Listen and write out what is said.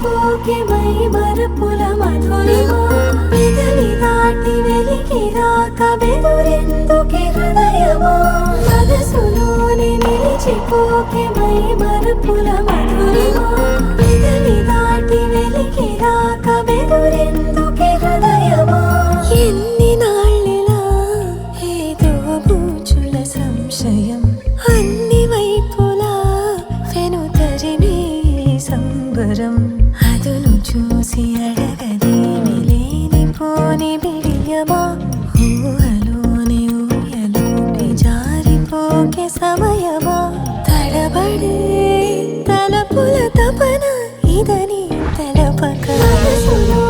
నిలిచిపోకే my మరపుల Madhurima పెదవి దాటి వెలికి రాక బెదురెందుకే హృదయమా మనసులోనే నిలిచిపోకే మై మరపుల మధురిమా పెదవి దాటి వెలికి రాక బెదురెందుకే హృదయమా ఎన్ని నాళ్ళిలా ఏదో బూచుల సంశయం అన్ని వైపులా వెనుతరిమే సంబరం అదును చూసి అడగదేమి లేనిపోని బిడియమా ఊహలోని ఊయలోకి జారిపోకే సమయమా తడబడే తలపుల తపన ఇదని తెలపక మనసులో